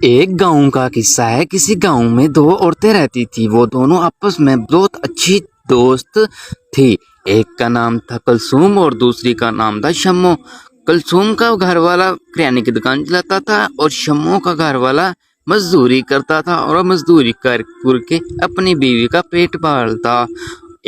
ایک گاؤں کا قصہ ہے۔ کسی گاؤں میں دو عورتیں رہتی تھی۔ وہ دونوں آپس میں بہت اچھی دوست تھی۔ ایک کا نام تھا کلثوم اور دوسری کا نام تھا شمو۔ کلثوم کا گھر والا کریانے کی دکان چلاتا تھا اور شمو کا گھر والا مزدوری کرتا تھا اور مزدوری کر کے اپنی بیوی کا پیٹ پالتا۔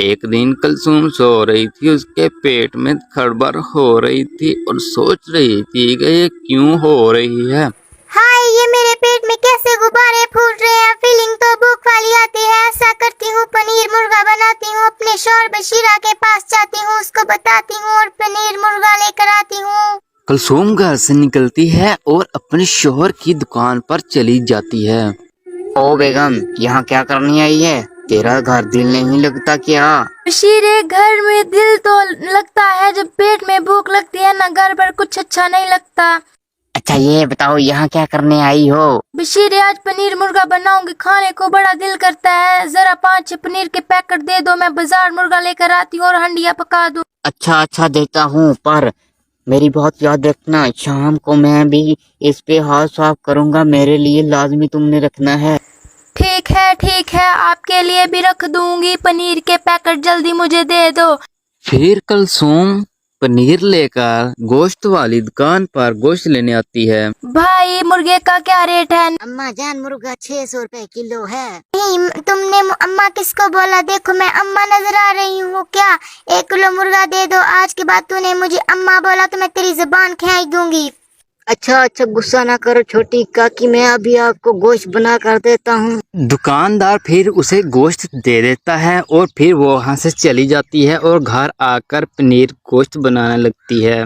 ایک دن کلثوم سو رہی تھی، اس کے پیٹ میں گڑبڑ ہو رہی تھی اور سوچ رہی تھی کہ یہ کیوں ہو رہی ہے۔ ہائے، یہ میرے پیٹ میں کیسے غبارے پھوٹ رہے ہیں، فیلنگ تو بھوک والی آتی ہے۔ ایسا کرتی ہوں، پنیر مرغا بناتی ہوں، اپنے شوہر بشیرہ کے پاس جاتی ہوں، اس کو بتاتی ہوں اور پنیر مرغا لے کر آتی ہوں۔ کلثوم گھر سے نکلتی ہے اور اپنے شوہر کی دکان پر چلی جاتی ہے۔ او بیگم، یہاں کیا کرنی آئی ہے؟ تیرا گھر دل نہیں لگتا کیا؟ بشیرے، گھر میں دل تو لگتا ہے جب پیٹ میں بھوک لگتی ہے نا، گھر پر کچھ اچھا نہیں لگتا۔ اچھا یہ بتاؤ یہاں کیا کرنے آئی ہو؟ بشیرے، آج پنیر مرغا بناؤں گی، کھانے کو بڑا دل کرتا ہے، ذرا 5 پنیر کے پیکٹ دے دو، میں بازار مرغا لے کر آتی ہوں اور ہنڈیا پکا دوں۔ اچھا دیتا ہوں، پر میری بہت یاد رکھنا، شام کو میں بھی اس پہ ہاتھ صاف کروں گا، میرے لیے لازمی تم نے رکھنا ہے۔ ٹھیک ہے، آپ کے لیے بھی رکھ دوں گی، پنیر کے پیکٹ جلدی مجھے دے دو۔ پھر کلثوم پنیر لے کر گوشت والی دکان پر گوشت لینے آتی ہے۔ بھائی، مرغے کا کیا ریٹ ہے؟ اماں جان، مرغا 600 روپے کلو ہے۔ نہیں، تم نے اماں کس کو بولا؟ دیکھو میں اماں نظر آ رہی ہوں کیا؟ 1 کلو مرغا دے دو، آج کے بعد تو نے مجھے اماں بولا تو میں تیری زبان کھینچ دوں گی۔ اچھا غصہ نہ کرو چھوٹی کاکی، میں ابھی آپ کو گوشت بنا کر دیتا ہوں۔ دکاندار پھر اسے گوشت دے دیتا ہے اور پھر وہ وہاں سے چلی جاتی ہے اور گھر آ کر پنیر گوشت بنانے لگتی ہے۔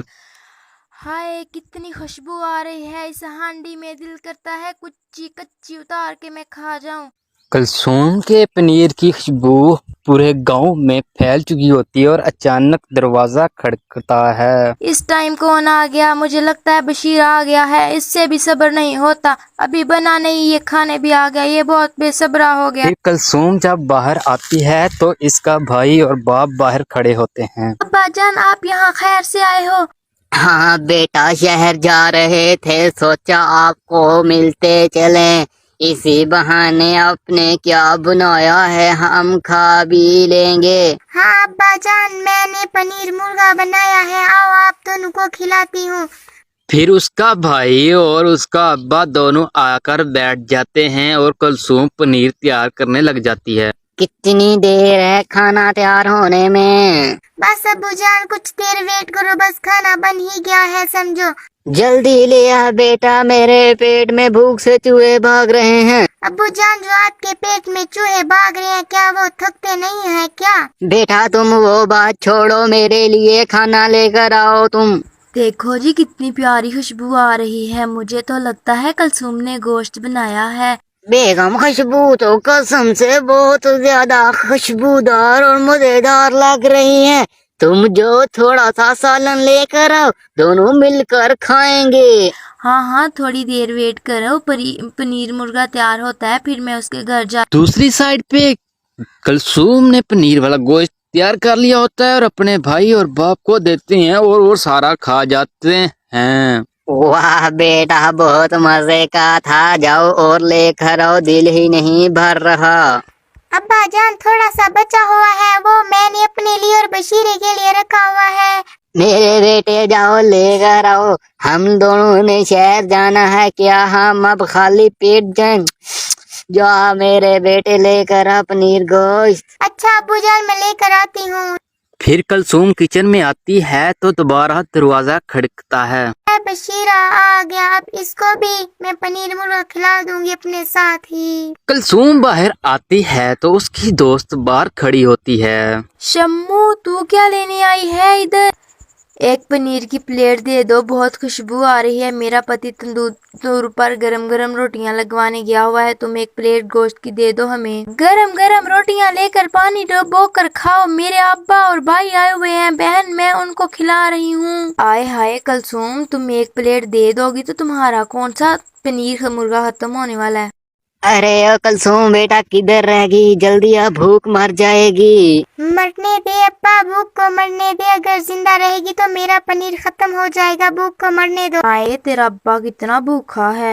ہائے، کتنی خوشبو آ رہی ہے اس ہانڈی میں، دل کرتا ہے کچی اتار کے میں کھا جاؤں۔ کلثوم کے پنیر کی خوشبو پورے گاؤں میں پھیل چکی ہوتی ہے اور اچانک دروازہ کھڑکتا ہے۔ اس ٹائم کون آ گیا؟ مجھے لگتا ہے بشیر آ گیا ہے، اس سے بھی صبر نہیں ہوتا، ابھی بنا نہیں یہ کھانے بھی آ گیا، یہ بہت بے صبرا ہو گیا۔ پھر کلثوم جب باہر آتی ہے تو اس کا بھائی اور باپ باہر کھڑے ہوتے ہیں۔ ابا جان، آپ یہاں خیر سے آئے ہو؟ ہاں بیٹا، شہر جا رہے تھے، سوچا آپ کو ملتے چلیں، اسی بہانے آپ نے کیا بنایا ہے ہم کھا بھی لیں گے۔ ہاں ابا جان، میں نے پنیر مرغا بنایا ہے، آؤ آپ دونوں کو کھلاتی ہوں۔ پھر اس کا بھائی اور اس کا ابا دونوں آ کر بیٹھ جاتے ہیں اور کلثوم پنیر تیار کرنے لگ جاتی ہے۔ کتنی دیر ہے کھانا تیار ہونے میں؟ بس ابو جان، کچھ دیر ویٹ کرو، بس کھانا بن ہی گیا ہے سمجھو۔ جلدی لے آ بیٹا، میرے پیٹ میں بھوک سے چوہے بھاگ رہے ہیں۔ ابو جان، جو آپ کے پیٹ میں چوہے بھاگ رہے ہیں، کیا وہ تھکتے نہیں ہیں کیا؟ بیٹا تم وہ بات چھوڑو، میرے لیے کھانا لے کر آؤ تم۔ دیکھو جی، کتنی پیاری خوشبو آ رہی ہے، مجھے تو لگتا ہے کلثوم نے گوشت بنایا ہے۔ بیگم، خوشبو تو قسم سے بہت زیادہ خوشبودار اور مزیدار لگ رہی ہے، تم جو تھوڑا سا سالن لے کر آؤ، دونوں مل کر کھائیں گے۔ ہاں، تھوڑی دیر ویٹ کرو، پنیر مرغا تیار ہوتا ہے، پھر میں اس کے گھر دوسری سائڈ پہ کلثوم نے پنیر والا گوشت تیار کر لیا ہوتا ہے اور اپنے بھائی اور باپ کو دیتے ہیں اور وہ سارا کھا جاتے ہیں۔ واہ بیٹا، بہت مزے کا تھا، جاؤ اور لے کر آؤ، دل ہی نہیں بھر رہا۔ ابا جان، تھوڑا سا بچا ہوا ہے، وہ میں نے اپنے لیے اور بشیرے کے لیے رکھا ہوا ہے۔ میرے بیٹے جاؤ لے کر آؤ، ہم دونوں نے شہر جانا ہے، کیا ہم اب خالی پیٹ جائیں؟ جا میرے بیٹے لے کر آ پنیر گوشت۔ اچھا ابو جان، میں لے کر آتی ہوں۔ پھر کلثوم کچن میں آتی ہے تو دوبارہ دروازہ کھڑکتا ہے۔ بشیرہ آ گیا، اب اس کو بھی میں پنیر مرغا کھلا دوں گی اپنے ساتھ ہی۔ کلثوم باہر آتی ہے تو اس کی دوست باہر کھڑی ہوتی ہے۔ شمو، تو کیا لینے آئی ہے ادھر؟ ایک پنیر کی پلیٹ دے دو، بہت خوشبو آ رہی ہے، میرا پتی تندور پر گرم گرم روٹیاں لگوانے گیا ہوا ہے، تم ایک پلیٹ گوشت کی دے دو ہمیں۔ گرم گرم روٹیاں لے کر پانی ڈبو کر کھاؤ، میرے ابا اور بھائی آئے ہوئے ہیں، بہن میں ان کو کھلا رہی ہوں۔ آئے ہائے کلثوم، تم ایک پلیٹ دے دو گی تو تمہارا کون سا پنیر مرغا ختم ہونے والا ہے؟ ارے او کلثوم بیٹا، کدھر رہ گی؟ جلدی اب بھوک مر جائے گی۔ مرنے دے ابا، بھوک کو مرنے دے، اگر زندہ رہے گی تو میرا پنیر ختم ہو جائے گا، بھوک کو مرنے دو۔ آئے تیرا ابا کتنا بھوکا ہے۔